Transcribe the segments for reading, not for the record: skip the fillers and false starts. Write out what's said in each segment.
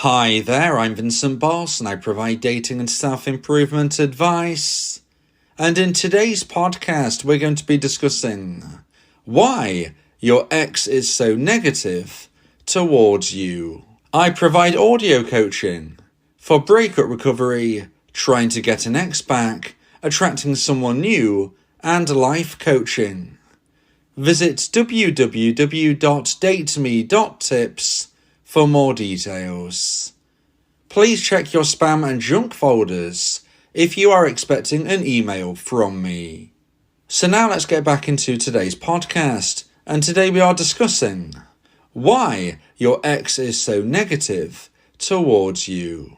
Hi there, I'm Vincent Boss and I provide dating and self-improvement advice. And in today's podcast, we're going to be discussing why your ex is so negative towards you. I provide audio coaching for breakup recovery, trying to get an ex back, attracting someone new, and life coaching. Visit www.dateme.tips for more details. Please check your spam and junk folders if you are expecting an email from me. So now let's get back into today's podcast, and today we are discussing why your ex is so negative towards you.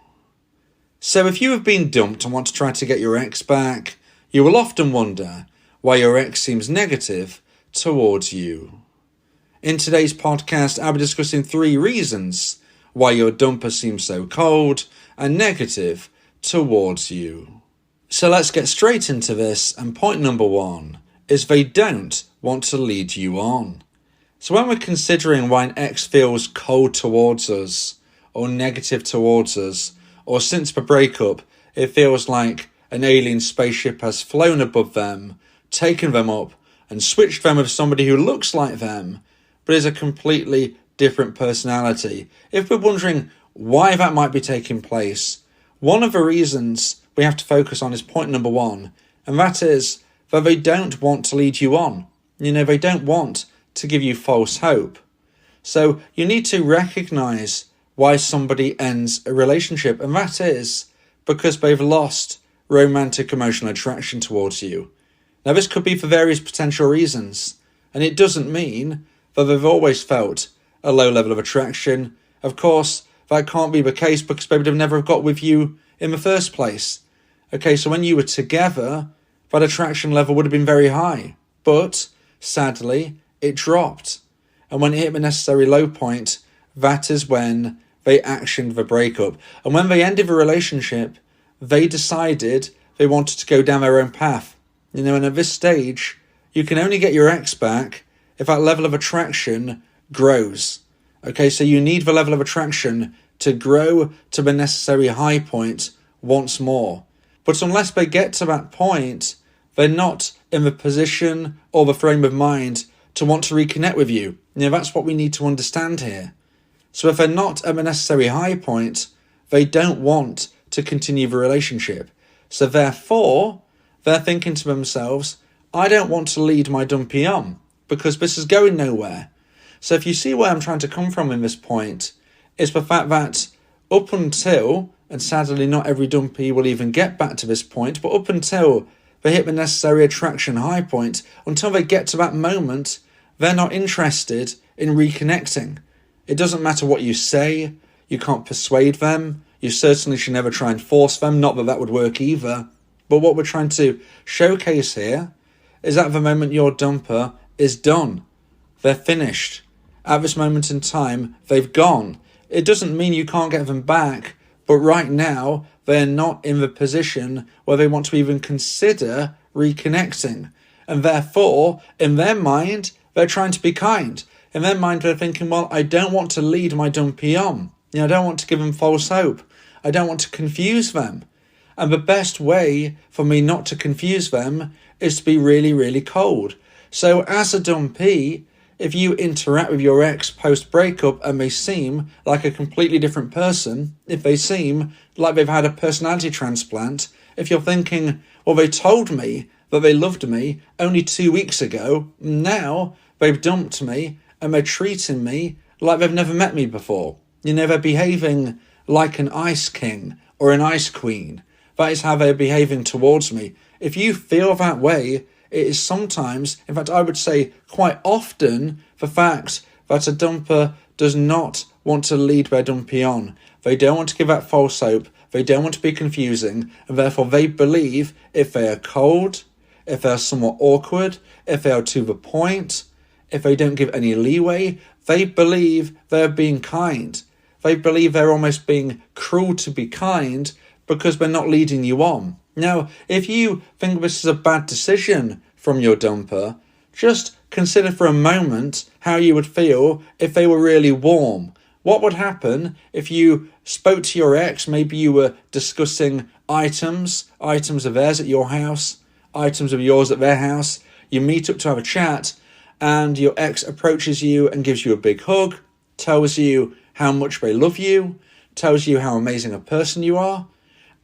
So if you have been dumped and want to try to get your ex back, you will often wonder why your ex seems negative towards you. In today's podcast, I'll be discussing 3 reasons why your dumper seems so cold and negative towards you. So let's get straight into this, and point number 1 is they don't want to lead you on. So when we're considering why an ex feels cold towards us, or negative towards us, or since the breakup, it feels like an alien spaceship has flown above them, taken them up, and switched them with somebody who looks like them, but is a completely different personality. If we're wondering why that might be taking place, one of the reasons we have to focus on is point number 1, and that is that they don't want to lead you on. They don't want to give you false hope. So you need to recognize why somebody ends a relationship, and that is because they've lost romantic emotional attraction towards you. Now this could be for various potential reasons, and it doesn't mean that they've always felt a low level of attraction. Of course, that can't be the case because they would have never got with you in the first place. Okay, so when you were together, that attraction level would have been very high. But, sadly, it dropped. And when it hit the necessary low point, that is when they actioned the breakup. And when they ended the relationship, they decided they wanted to go down their own path. And at this stage, you can only get your ex back if that level of attraction grows. Okay, so you need the level of attraction to grow to the necessary high point once more. But unless they get to that point, they're not in the position or the frame of mind to want to reconnect with you. That's what we need to understand here. So if they're not at the necessary high point, they don't want to continue the relationship. So therefore, they're thinking to themselves, I don't want to lead my dumpee on because this is going nowhere. So if you see where I'm trying to come from in this point, it's the fact that up until, and sadly not every dumpee will even get back to this point, but up until they hit the necessary attraction high point, until they get to that moment, they're not interested in reconnecting. It doesn't matter what you say, you can't persuade them, you certainly should never try and force them, not that that would work either. But what we're trying to showcase here is at the moment your dumper is done. They're finished. At this moment in time, they've gone. It doesn't mean you can't get them back, but right now, they're not in the position where they want to even consider reconnecting. And therefore, in their mind, they're trying to be kind. In their mind, they're thinking, well, I don't want to lead my dumpee on. I don't want to give them false hope. I don't want to confuse them. And the best way for me not to confuse them is to be really, really cold. So as a dumpee, if you interact with your ex post-breakup and they seem like a completely different person, if they seem like they've had a personality transplant, if you're thinking, well, they told me that they loved me only 2 weeks ago, now they've dumped me and they're treating me like they've never met me before. They're behaving like an ice king or an ice queen. That is how they're behaving towards me. If you feel that way, it is sometimes, in fact, I would say quite often, the fact that a dumper does not want to lead their dumpee on. They don't want to give out false hope. They don't want to be confusing. And therefore, they believe if they are cold, if they are somewhat awkward, if they are to the point, if they don't give any leeway, they believe they're being kind. They believe they're almost being cruel to be kind because they're not leading you on. Now, if you think this is a bad decision from your dumper, just consider for a moment how you would feel if they were really warm, What would happen if you spoke to your ex? Maybe you were discussing items of theirs at your house, items of yours at their house. You meet up to have a chat, and your ex approaches you and gives you a big hug, tells you how much they love you, tells you how amazing a person you are.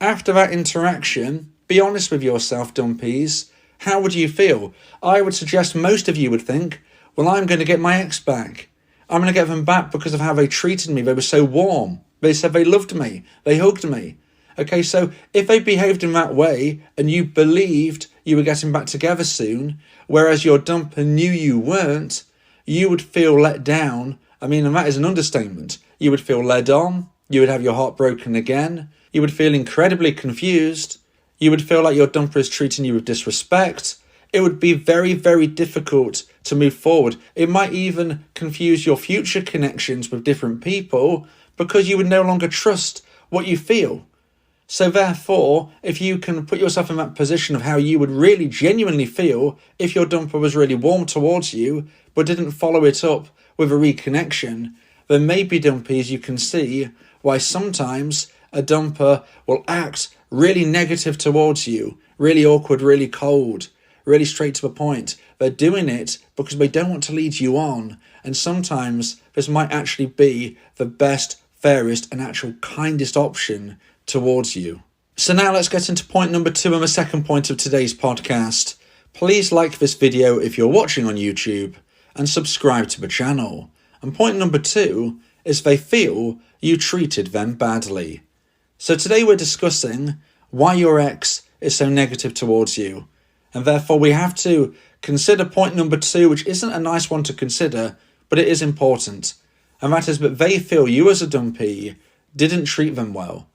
After that interaction, be honest with yourself, dumpees. How would you feel? I would suggest most of you would think, well, I'm going to get my ex back. I'm going to get them back because of how they treated me. They were so warm. They said they loved me. They hugged me. Okay, so if they behaved in that way and you believed you were getting back together soon, whereas your dumper knew you weren't, you would feel let down. I mean, and that is an understatement. You would feel led on. You would have your heart broken again. You would feel incredibly confused. You would feel like your dumper is treating you with disrespect. It would be very, very difficult to move forward. It might even confuse your future connections with different people because you would no longer trust what you feel. So therefore, if you can put yourself in that position of how you would really genuinely feel if your dumper was really warm towards you but didn't follow it up with a reconnection, then maybe, dumpees, you can see why sometimes a dumper will act really negative towards you, really awkward, really cold, really straight to the point. They're doing it because they don't want to lead you on. And sometimes this might actually be the best, fairest, and actual kindest option towards you. So now let's get into point number 2 and the second point of today's podcast. Please like this video if you're watching on YouTube and subscribe to the channel. And point number 2 is they feel you treated them badly. So today we're discussing why your ex is so negative towards you. And therefore we have to consider point number 2, which isn't a nice one to consider, but it is important. And that is that they feel you as a dumpee didn't treat them well.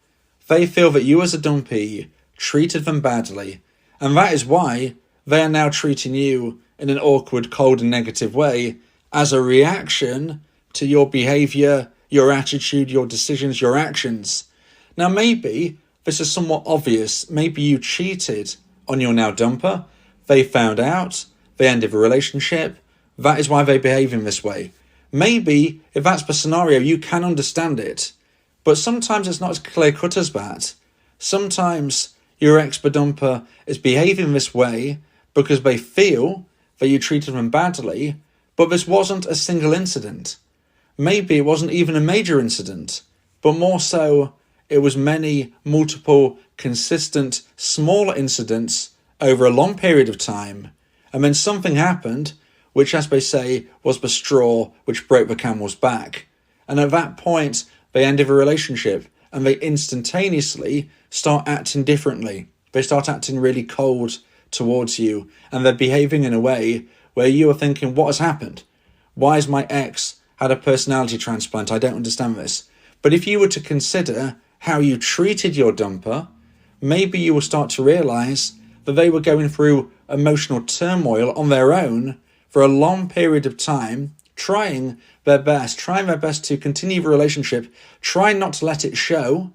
They feel that you as a dumpee treated them badly. And that is why they are now treating you in an awkward, cold and negative way as a reaction to your behaviour, your attitude, your decisions, your actions. Now maybe this is somewhat obvious. Maybe you cheated on your now dumper. They found out. They ended the relationship. That is why they behave in this way. Maybe if that's the scenario, you can understand it. But sometimes it's not as clear cut as that. Sometimes your ex-dumper is behaving this way because they feel that you treated them badly, but this wasn't a single incident. Maybe it wasn't even a major incident, but more so it was many, multiple, consistent, smaller incidents over a long period of time. And then something happened, which, as they say, was the straw which broke the camel's back. And at that point, they ended the relationship and they instantaneously start acting differently. They start acting really cold towards you and they're behaving in a way where you are thinking, what has happened? Why has my ex had a personality transplant? I don't understand this. But if you were to consider how you treated your dumper, maybe you will start to realise that they were going through emotional turmoil on their own for a long period of time, trying their best to continue the relationship, trying not to let it show.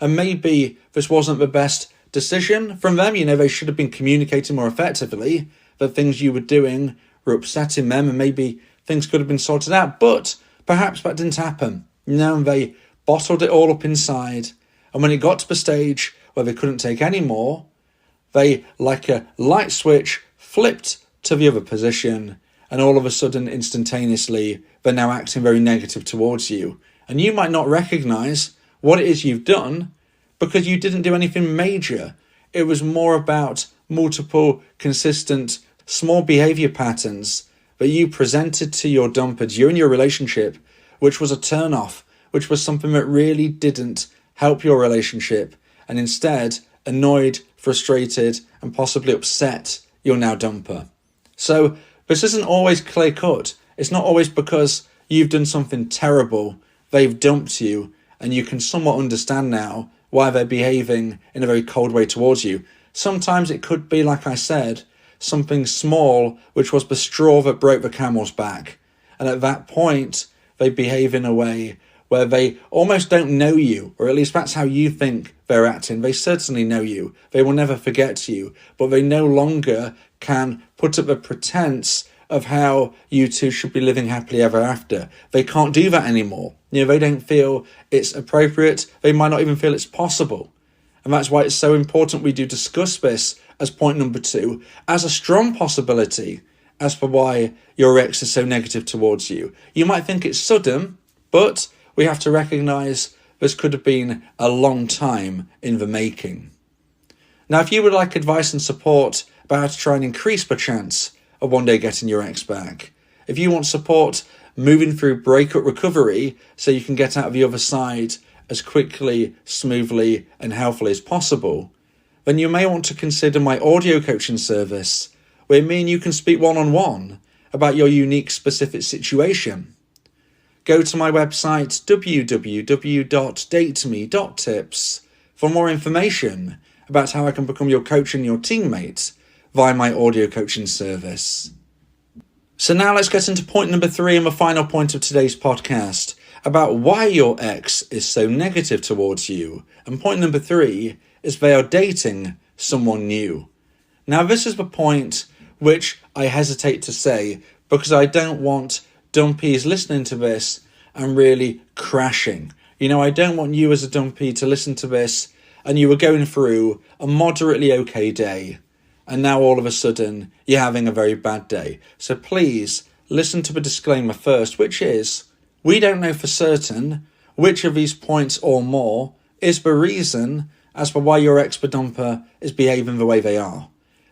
And maybe this wasn't the best decision from them. You know, they should have been communicating more effectively, that things you were doing were upsetting them and maybe things could have been sorted out. But perhaps that didn't happen. You know, and they bottled it all up inside. And when it got to the stage where they couldn't take any more, they, like a light switch, flipped to the other position, and all of a sudden, instantaneously, they're now acting very negative towards you. And you might not recognise what it is you've done because you didn't do anything major. It was more about multiple, consistent, small behaviour patterns that you presented to your dumper during your relationship, which was a turn-off, which was something that really didn't help your relationship, and instead annoyed, frustrated, and possibly upset your now dumper. So this isn't always clear cut. It's not always because you've done something terrible, they've dumped you, and you can somewhat understand now why they're behaving in a very cold way towards you. Sometimes it could be, like I said, something small, which was the straw that broke the camel's back. And at that point, they behave in a way where they almost don't know you, or at least that's how you think they're acting. They certainly know you. They will never forget you, but they no longer can put up a pretense of how you two should be living happily ever after. They can't do that anymore. They don't feel it's appropriate. They might not even feel it's possible. And that's why it's so important we do discuss this as point number 2, as a strong possibility as for why your ex is so negative towards you. You might think it's sudden, but we have to recognise this could have been a long time in the making. Now, if you would like advice and support about how to try and increase the chance of one day getting your ex back, if you want support moving through breakup recovery so you can get out of the other side as quickly, smoothly and healthily as possible, then you may want to consider my audio coaching service, where me and you can speak one-on-one about your unique specific situation. Go to my website www.dateme.tips for more information about how I can become your coach and your teammate via my audio coaching service. So now let's get into point number 3 and the final point of today's podcast about why your ex is so negative towards you. And point number 3 is they are dating someone new. Now this is the point which I hesitate to say because I don't want dumpees listening to this and really crashing. I don't want you as a dumpee to listen to this and you were going through a moderately okay day and now all of a sudden you're having a very bad day. So please listen to the disclaimer first, which is, we don't know for certain which of these points or more is the reason as for why your ex-dumper is behaving the way they are.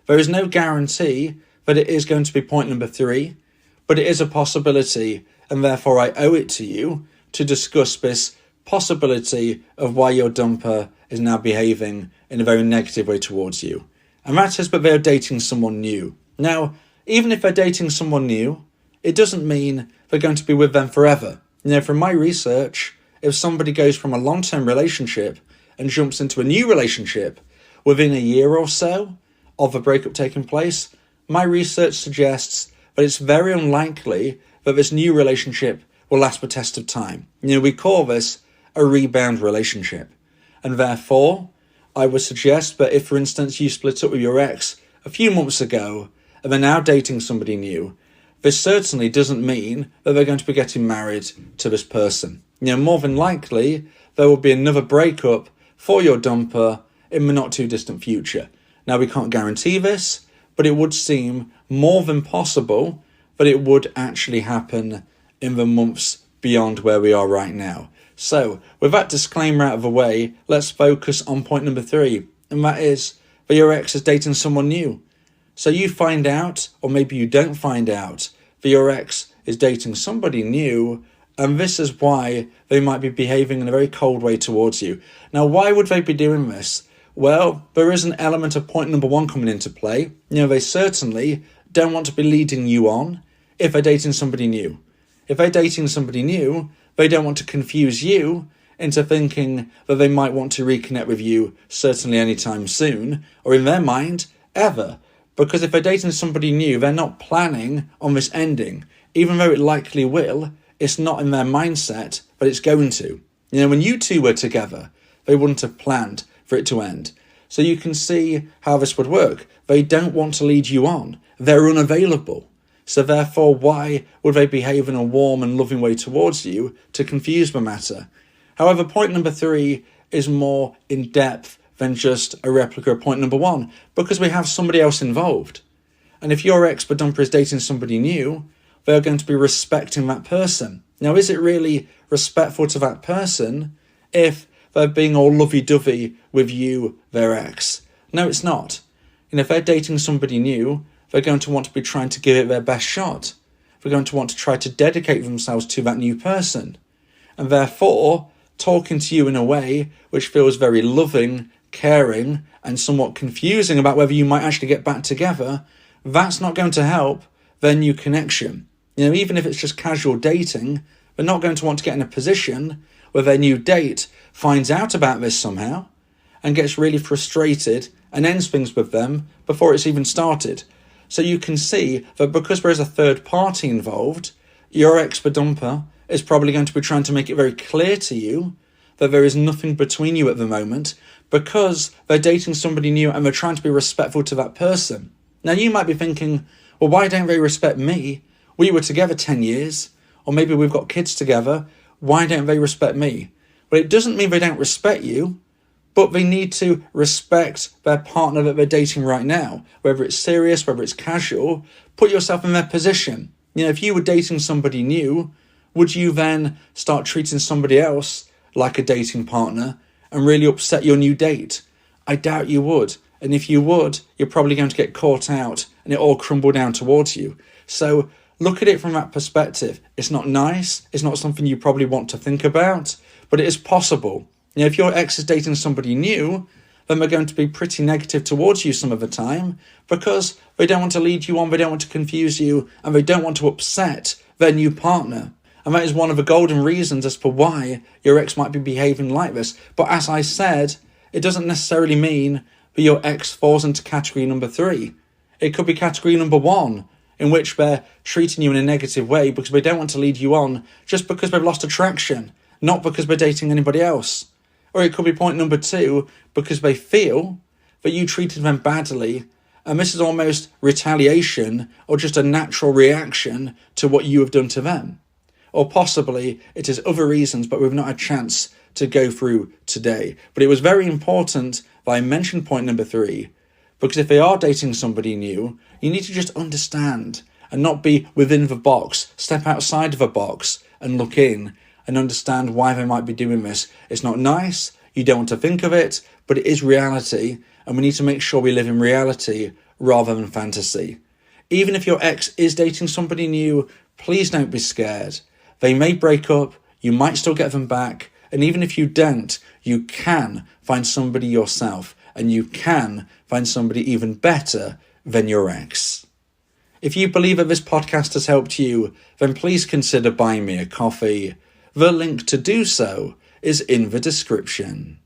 There is no guarantee that it is going to be point number 3, but it is a possibility, and therefore I owe it to you to discuss this possibility of why your dumper is now behaving in a very negative way towards you. And that is that they're dating someone new. Now, even if they're dating someone new, it doesn't mean they're going to be with them forever. From my research, if somebody goes from a long-term relationship and jumps into a new relationship within a year or so of a breakup taking place, my research suggests that it's very unlikely that this new relationship will last the test of time. We call this a rebound relationship. And therefore, I would suggest that if, for instance, you split up with your ex a few months ago and they're now dating somebody new, this certainly doesn't mean that they're going to be getting married to this person. More than likely, there will be another breakup for your dumper in the not too distant future. Now, we can't guarantee this, but it would seem more than possible that it would actually happen in the months beyond where we are right now. So, with that disclaimer out of the way, let's focus on point number 3, and that is that your ex is dating someone new. So you find out, or maybe you don't find out, that your ex is dating somebody new, and this is why they might be behaving in a very cold way towards you. Now, why would they be doing this? Well, there is an element of point number 1 coming into play. They certainly don't want to be leading you on if they're dating somebody new. If they're dating somebody new, they don't want to confuse you into thinking that they might want to reconnect with you certainly anytime soon, or in their mind, ever. Because if they're dating somebody new, they're not planning on this ending. Even though it likely will, it's not in their mindset that it's going to. When you two were together, they wouldn't have planned for it to end. So you can see how this would work. They don't want to lead you on. They're unavailable. So therefore, why would they behave in a warm and loving way towards you to confuse the matter? However, point number 3 is more in depth than just a replica of point number 1, because we have somebody else involved. And if your ex-dumper is dating somebody new, they're going to be respecting that person. Now, is it really respectful to that person if they're being all lovey-dovey with you, their ex? No, it's not. If they're dating somebody new, they're going to want to be trying to give it their best shot. They're going to want to try to dedicate themselves to that new person. And therefore, talking to you in a way which feels very loving, caring, and somewhat confusing about whether you might actually get back together, that's not going to help their new connection. Even if it's just casual dating, they're not going to want to get in a position where their new date finds out about this somehow and gets really frustrated and ends things with them before it's even started. So you can see that because there's a third party involved, your ex-dumper is probably going to be trying to make it very clear to you that there is nothing between you at the moment because they're dating somebody new and they're trying to be respectful to that person. Now you might be thinking, Well, why don't they respect me? We were together 10 years, or maybe we've got kids together. Why don't they respect me? But it doesn't mean they don't respect you, but they need to respect their partner that they're dating right now. Whether it's serious, whether it's casual, put yourself in their position. If you were dating somebody new, would you then start treating somebody else like a dating partner and really upset your new date? I doubt you would. And if you would, you're probably going to get caught out and it all crumble down towards you. So look at it from that perspective. It's not nice. It's not something you probably want to think about, but it is possible. If your ex is dating somebody new, then they're going to be pretty negative towards you some of the time because they don't want to lead you on, they don't want to confuse you, and they don't want to upset their new partner. And that is one of the golden reasons as to why your ex might be behaving like this. But as I said, it doesn't necessarily mean that your ex falls into category number 3. It could be category number 1, in which they're treating you in a negative way because they don't want to lead you on just because they've lost attraction, not because they're dating anybody else. Or it could be point number 2, because they feel that you treated them badly, and this is almost retaliation or just a natural reaction to what you have done to them. Or possibly it is other reasons, but we've not had a chance to go through today. But it was very important that I mentioned point number 3, because if they are dating somebody new, you need to just understand and not be within the box. Step outside of a box and look in and understand why they might be doing this. It's not nice, you don't want to think of it, but it is reality, and we need to make sure we live in reality rather than fantasy. Even if your ex is dating somebody new, please don't be scared. They may break up, you might still get them back, and even if you don't, you can find somebody yourself, and you can find somebody even better than your ex. If you believe that this podcast has helped you, then please consider buying me a coffee. The link to do so is in the description.